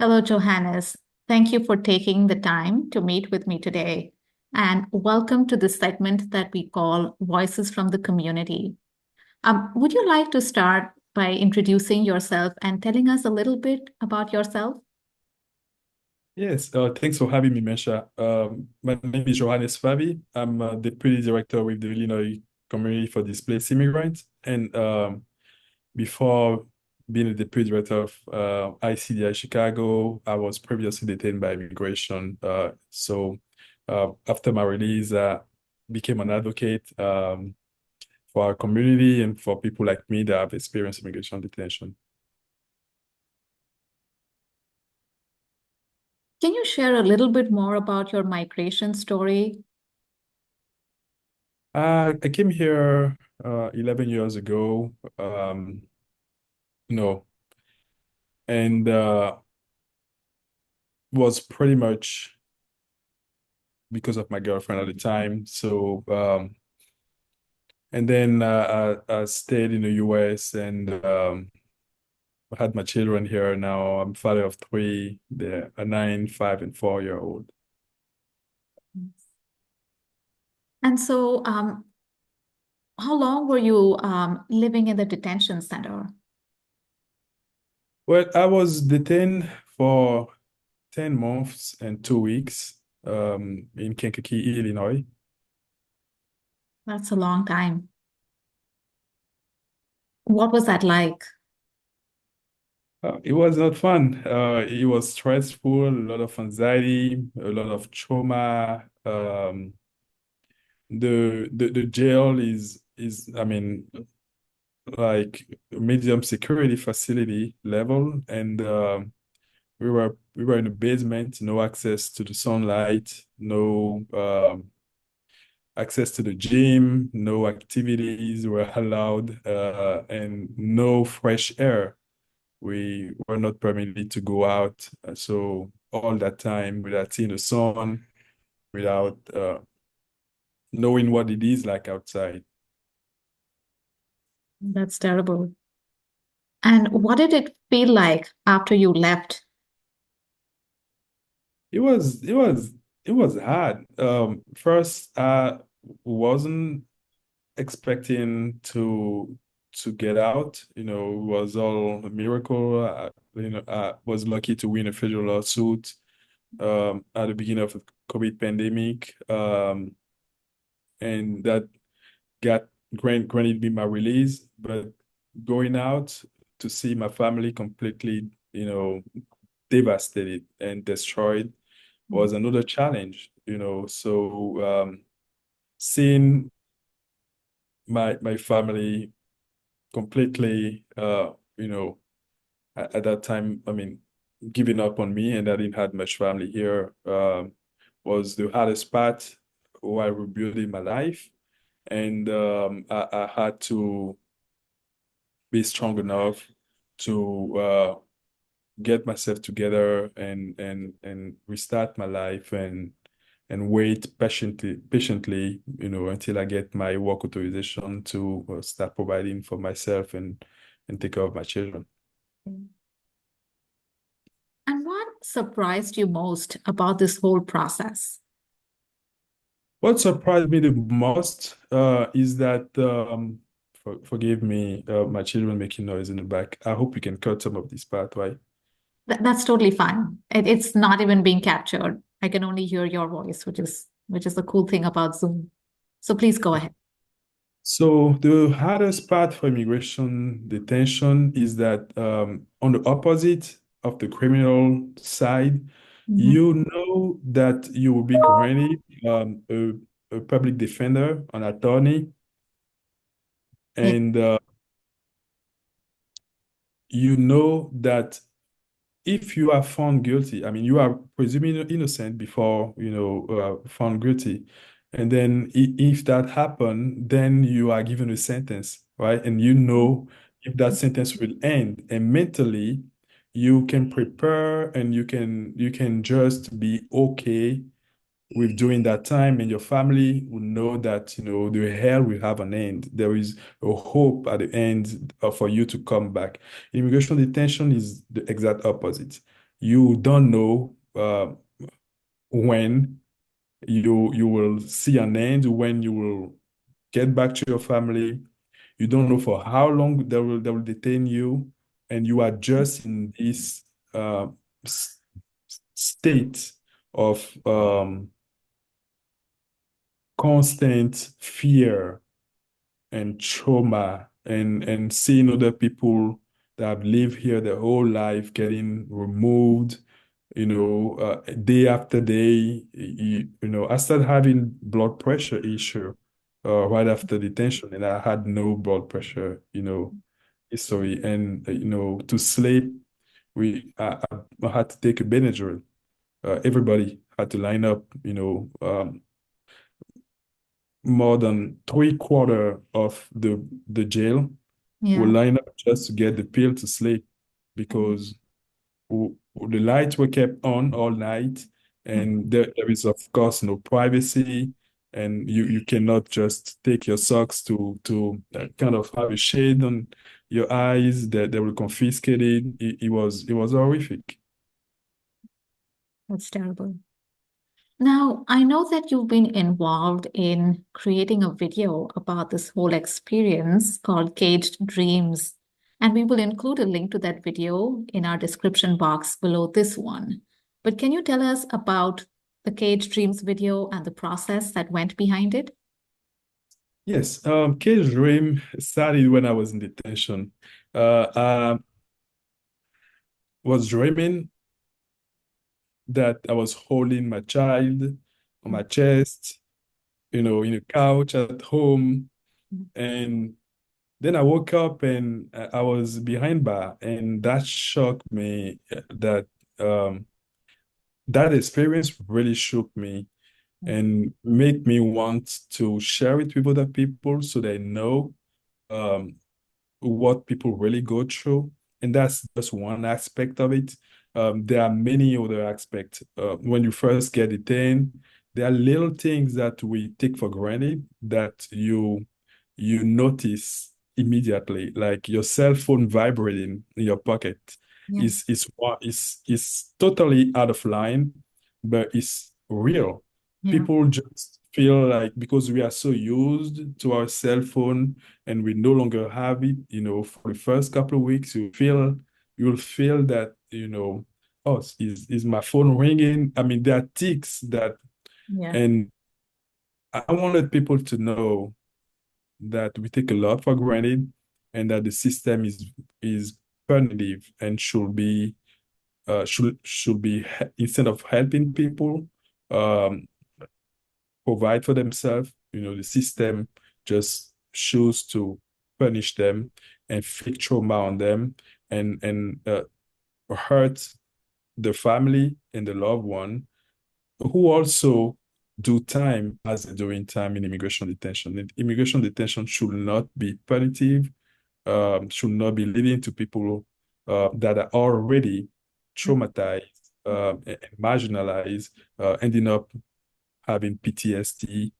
Hello, Johannes. Thank you for taking the time to meet with me today. And welcome to this segment that we call Voices from the Community. Would you like to start by introducing yourself and telling us a little bit about yourself? Yes, thanks for having me, Mesha. My name is Johannes Favi. I'm Deputy Director with the Illinois Community for Displaced Immigrants. And before being the Deputy Director of ICDI Chicago, I was previously detained by immigration. So after my release, I became an advocate for our community and for people like me that have experienced immigration detention. Can you share a little bit more about your migration story? I came here 11 years ago. You know, and was pretty much because of my girlfriend at the time. And then I stayed in the US and I had my children here. Now I'm father of three. They're a 9, 5, and 4 year old. And so, how long were you living in the detention center? Well, I was detained for 10 months and 2 weeks in Kankakee, Illinois. That's a long time. What was that like? It was not fun. It was stressful, a lot of anxiety, a lot of trauma. The jail is I mean like medium security facility level, and we were in the basement, no access to the sunlight, no access to the gym, no activities were allowed, and no fresh air. We were not permitted to go out. So all that time without seeing the sun, without knowing what it is like outside. That's terrible. And what did it feel like after you left? It was it was it was hard. First, I wasn't expecting to get out. It was all a miracle. I was lucky to win a federal lawsuit at the beginning of the COVID pandemic, and that got granted me my release. But going out to see my family completely, devastated and destroyed was another challenge. So seeing my family completely, at that time, I mean, giving up on me, and I didn't have much family here, was the hardest part while rebuilding my life. And I had to be strong enough to get myself together and restart my life and wait patiently, until I get my work authorization to start providing for myself and take care of my children. And what surprised you most about this whole process? What surprised me the most is that forgive me, my children making noise in the back. I hope you can cut some of this part, right? That's totally fine. It's not even being captured. I can only hear your voice, which is the cool thing about Zoom. So please go ahead. So the hardest part for immigration detention is that on the opposite of the criminal side, Mhm. you know that you will be granted a public defender, an attorney, Yeah. and you know that if you are found guilty, I mean, you are presuming innocent before, found guilty. And then if that happened, then you are given a sentence, right? And you know if that sentence will end. And mentally, you can prepare and you can just be okay with during that time, and your family will know that the hell will have an end. There is a hope at the end for you to come back. Immigration detention is the exact opposite. You don't know when you will see an end, when you will get back to your family. You don't know for how long they will detain you, and you are just in this uh, s- state of constant fear and trauma, and seeing other people that have lived here their whole life getting removed, day after day. I started having blood pressure issue right after detention, and I had no blood pressure, history. And to sleep, I had to take a Benadryl. Everybody had to line up, more than three-quarter of the jail will Yeah. line up just to get the pill to sleep, because the lights were kept on all night, and there is, of course, no privacy, and you cannot just take your socks to kind of have a shade on your eyes that they will confiscate it. It was horrific. That's terrible. Now, I know that you've been involved in creating a video about this whole experience called Caged Dreams, and we will include a link to that video in our description box below this one. But can you tell us about the Caged Dreams video and the process that went behind it? Yes, Cage Dream started when I was in detention. I was dreaming that I was holding my child on my chest, in a couch at home. And then I woke up, and I was behind bar, and that shocked me. Um, that experience really shook me and made me want to share it with other people so they know um, what people really go through. And that's just one aspect of it. There are many other aspects. When you first get detained, there are little things that we take for granted that you notice immediately, like your cell phone vibrating in your pocket. Yeah, Is totally out of line, but it's real. yeah, People just feel like, because we are so used to our cell phone and we no longer have it, for the first couple of weeks, you'll feel that, oh, is my phone ringing? I mean, there are ticks that, yeah. and I wanted people to know that we take a lot for granted, and that the system is punitive and should be, instead of helping people um, provide for themselves, the system just choose to punish them and inflict trauma on them, and hurt the family and the loved one, who also do time as they're doing time in immigration detention. And immigration detention should not be punitive, should not be leading to people that are already traumatized and marginalized, ending up having PTSD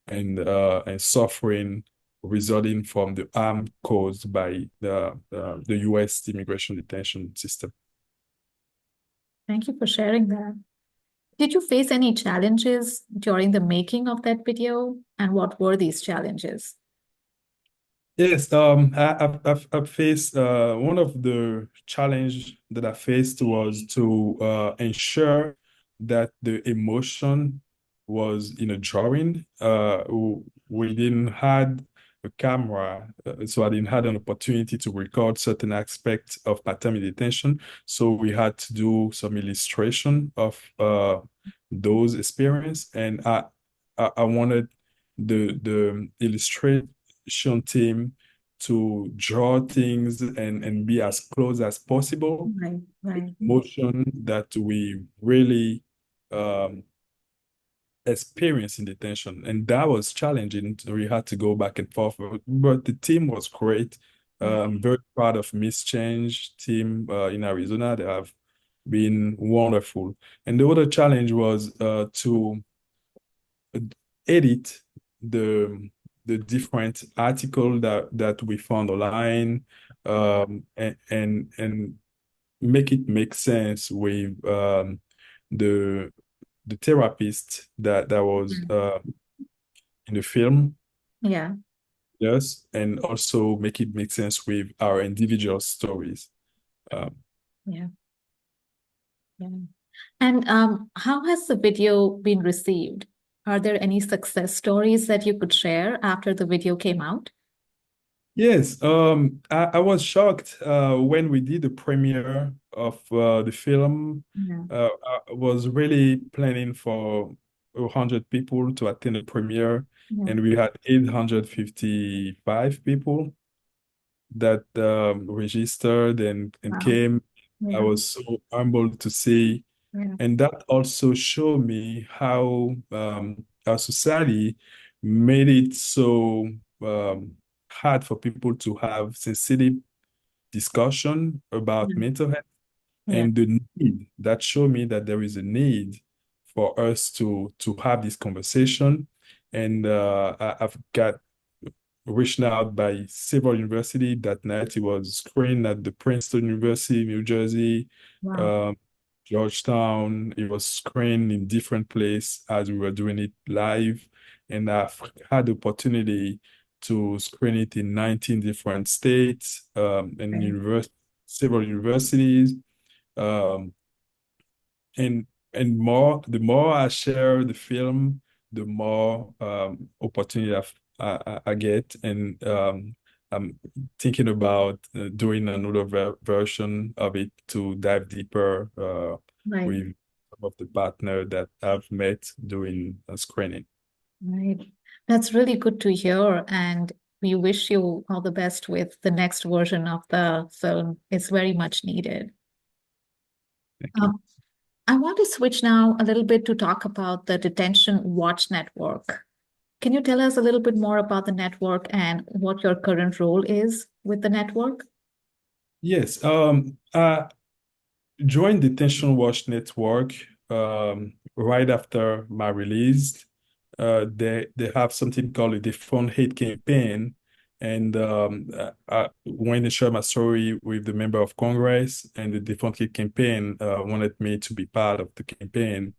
and suffering resulting from the harm caused by the U.S. immigration detention system. Thank you for sharing that. Did you face any challenges during the making of that video? And what were these challenges? Yes, I've faced one of the challenge that I faced was to ensure that the emotion was in a drawing. We didn't had a camera, so I didn't had an opportunity to record certain aspects of paternity detention. So we had to do some illustration of those experience, and I wanted the illustration team to draw things and be as close as possible Right, to right. the emotion that we really um, experience in detention. And that was challenging. We had to go back and forth, but the team was great. I'm very proud of Miss Change team in Arizona. They have been wonderful. And the other challenge was to edit the different article that we found online, and make it make sense with the the therapist that was Mm. in the film, Yeah, yes, and also make it make sense with our individual stories. Um, yeah, yeah. And how has the video been received? Are there any success stories that you could share after the video came out? yes, I was shocked when we did the premiere of the film. Yeah, I was really planning for 100 people to attend the premiere, yeah. and we had 855 people that registered and Wow. came. I Yeah, was so humbled to see, yeah, and that also showed me how our society made it so hard for people to have sensitive discussion about yeah, mental health, yeah, and the need that showed me that there is a need for us to have this conversation. And I've got reached out by several universities. That night it was screened at the Princeton University, New Jersey, wow. um, Georgetown. It was screened in different places as we were doing it live. And I've had the opportunity to screen it in 19 different states and Okay. several universities. Um, and the more I share the film, the more opportunity I get, and I'm thinking about doing another version of it to dive deeper Right, with some of the partner that I've met doing a screening. right. That's really good to hear. And we wish you all the best with the next version of the film. It's very much needed. Thank you. Um, I want to switch now a little bit to talk about the Detention Watch Network. Can you tell us a little bit more about the network and what your current role is with the network? Yes, I joined the Tension Watch Network right after my release. They have something called a Defund Hate campaign, and when I shared my story with the member of Congress, and the Defund Hate campaign wanted me to be part of the campaign,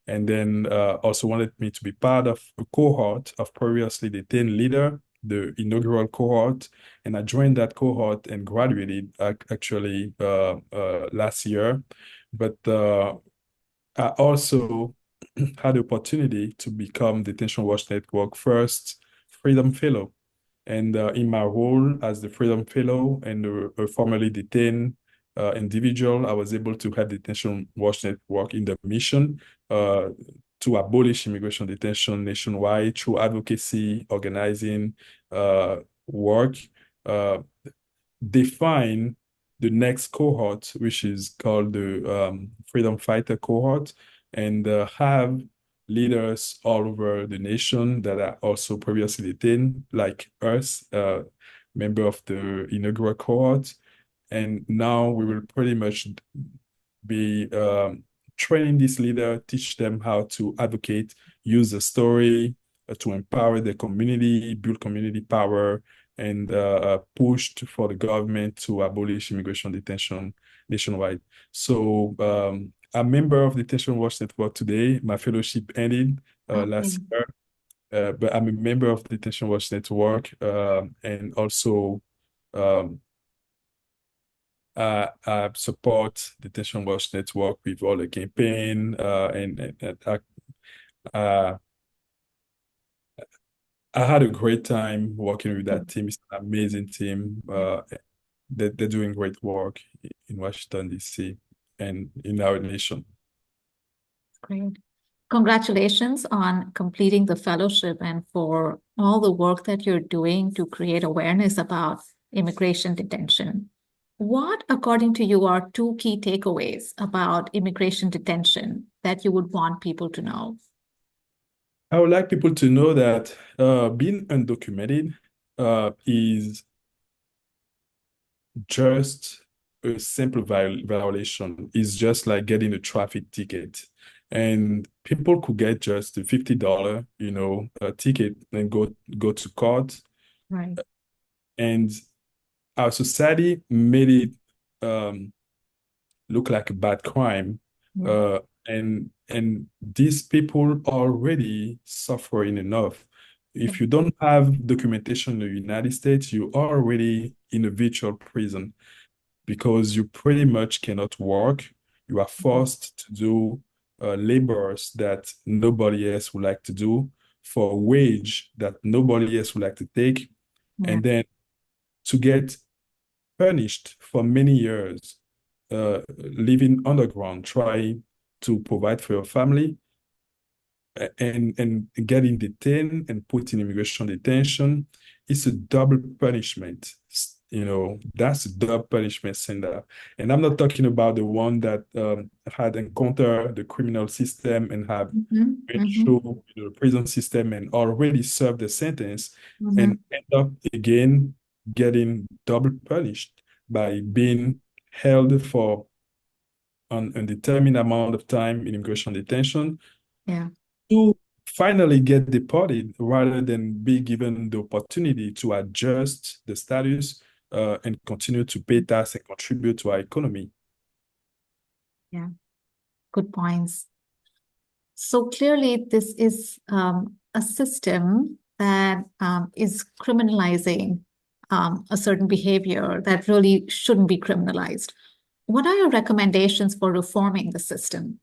and then also wanted me to be part of a cohort of previously detained leader, the inaugural cohort, and I joined that cohort and graduated actually last year. But I also had the opportunity to become Detention Watch Network first Freedom Fellow. And in my role as the Freedom Fellow and a formerly detained individual, I was able to help Detention Watch Network in the mission uh, to abolish immigration detention nationwide through advocacy, organizing, work, uh, define the next cohort, which is called the Freedom Fighter cohort, and have leaders all over the nation that are also previously detained, like us, member of the inaugural cohort. And now we will pretty much be training this leader, teach them how to advocate, use the story to empower the community, build community power, and pushed for the government to abolish immigration detention nationwide. So I'm a member of the Detention Watch Network today. My fellowship ended Okay, last year, but I'm a member of the Detention Watch Network and also um, I support the Detention Watch Network with all the campaign, and uh, I had a great time working with that team. It's an amazing team. They're doing great work in Washington, D.C. and in our nation. great. Congratulations on completing the fellowship and for all the work that you're doing to create awareness about immigration detention. What, according to you, are two key takeaways about immigration detention that you would want people to know? I would like people to know that being undocumented is just a simple violation. Is just like getting a traffic ticket. And people could get just a $50, ticket and go to court. Right. And our society made it um, look like a bad crime. Yeah. Uh, and these people already suffering enough. Yeah. If you don't have documentation in the United States, you are already in a virtual prison because you pretty much cannot work. You are forced to do labors that nobody else would like to do for a wage that nobody else would like to take, Yeah. and then to get punished for many years, living underground, trying to provide for your family, and getting detained and put in immigration detention. It's a double punishment. That's a double punishment center. And I'm not talking about the one that had encountered the criminal system and have Mm-hmm. been Mm-hmm. through the prison system and already served the sentence Mm-hmm. and end up again getting double punished by being held for an undetermined amount of time in immigration detention Yeah. to finally get deported rather than be given the opportunity to adjust the status and continue to pay tax and contribute to our economy. Yeah. Good points. So clearly, this is a system that is criminalizing a certain behavior that really shouldn't be criminalized. What are your recommendations for reforming the system?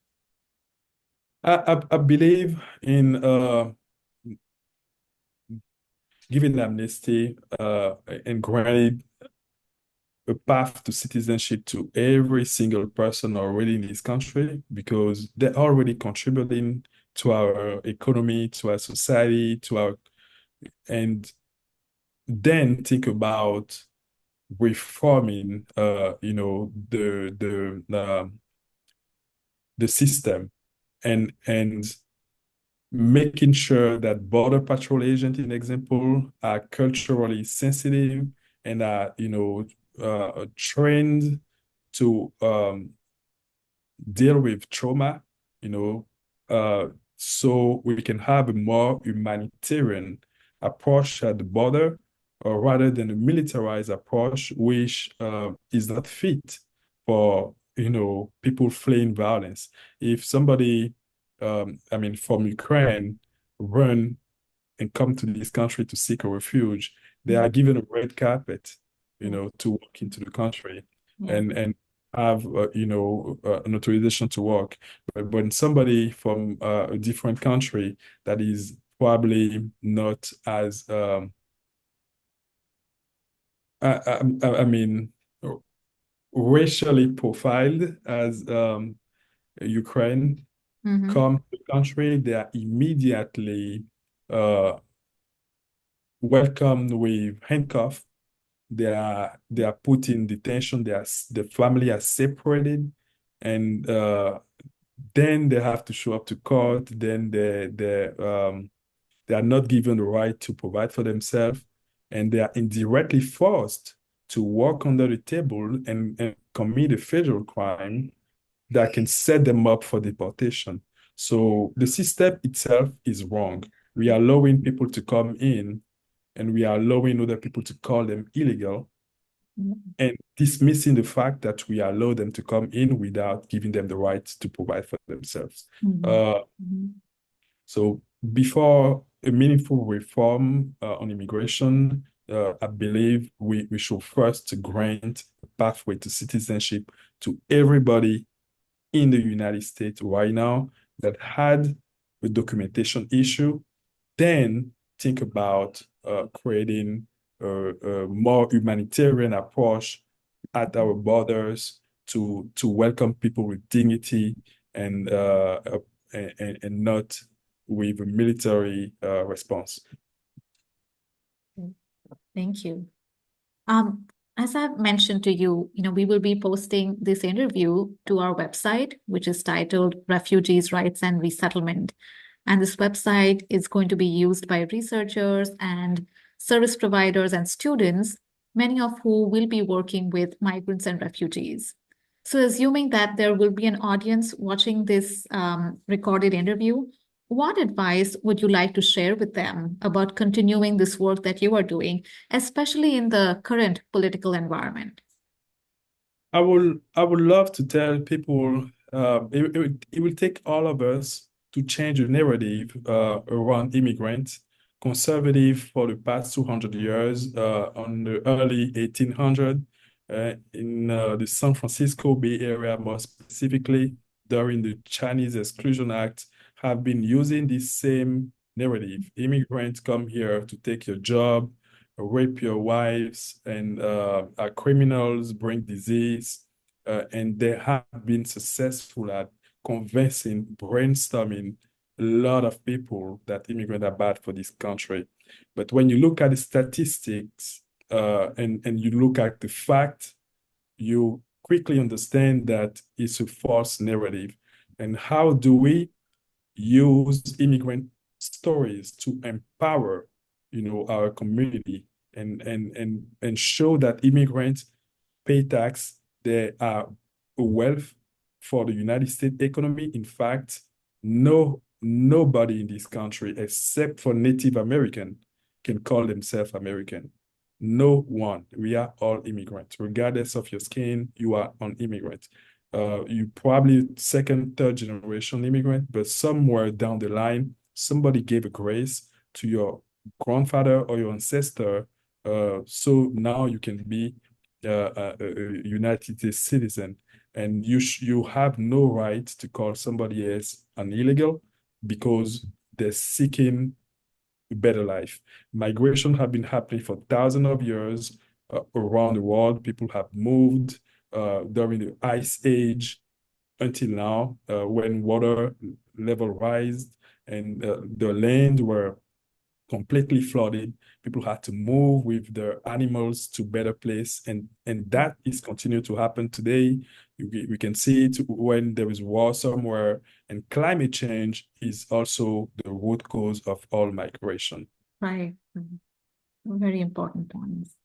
I believe in giving amnesty and granting a path to citizenship to every single person already in this country because they're already contributing to our economy, to our society, and then think about reforming, the system and making sure that border patrol agents, in example, are culturally sensitive and are, trained to deal with trauma, you know, so we can have a more humanitarian approach at the border, or rather than a militarized approach, which is not fit for, people fleeing violence. If somebody, from Ukraine, run and come to this country to seek a refuge, they Yeah. are given a red carpet, Yeah. to walk into the country Yeah. and have an authorization to work. But when somebody from a different country that is probably not as I mean racially profiled as Ukraine Mm-hmm. come to the country, they are immediately uh, welcomed with handcuffs. They are put in detention. The family are separated, and then they have to show up to court. Then they are not given the right to provide for themselves, and they are indirectly forced to work under the table and commit a federal crime that can set them up for deportation. So the system itself is wrong. We are allowing people to come in and we are allowing other people to call them illegal and dismissing the fact that we allow them to come in without giving them the right to provide for themselves. Mm-hmm. Uh, Mm-hmm. so before a meaningful reform on immigration, I believe we should first grant a pathway to citizenship to everybody in the United States right now that had a documentation issue, then think about creating a more humanitarian approach at our borders to welcome people with dignity and and not with a military response. Thank you. Um, as I've mentioned to you, we will be posting this interview to our website, which is titled Refugees' Rights and Resettlement. And this website is going to be used by researchers and service providers and students, many of who will be working with migrants and refugees. So, assuming that there will be an audience watching this recorded interview, what advice would you like to share with them about continuing this work that you are doing, especially in the current political environment? I would love to tell people it will take all of us to change the narrative around immigrants. Conservative for the past 200 years, on the early 1800s, in the San Francisco Bay Area, more specifically during the Chinese Exclusion Act, have been using this same narrative. Immigrants come here to take your job, rape your wives, and are criminals, bring disease. And they have been successful at convincing, brainstorming a lot of people that immigrants are bad for this country. But when you look at the statistics and you look at the fact, you quickly understand that it's a false narrative. And how do we use immigrant stories to empower, our community and show that immigrants pay tax, they are a wealth for the United States economy. In fact, nobody in this country except for Native American can call themselves American. No one. We are all immigrants. Regardless of your skin, you are an immigrant. You probably second, third generation immigrant, but somewhere down the line, somebody gave a grace to your grandfather or your ancestor, so now you can be a United States citizen, and you have no right to call somebody else an illegal because they're seeking a better life. Migration have been happening for thousands of years around the world. People have moved during the Ice Age until now, when water level rised and the land were completely flooded. People had to move with their animals to better place, and that is continuing to happen today. We can see it when there is war somewhere, and climate change is also the root cause of all migration. Right. Very important points.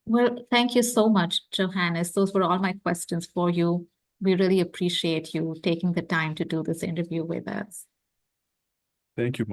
Well, thank you so much, Johannes. Those were all my questions for you. We really appreciate you taking the time to do this interview with us. Thank you.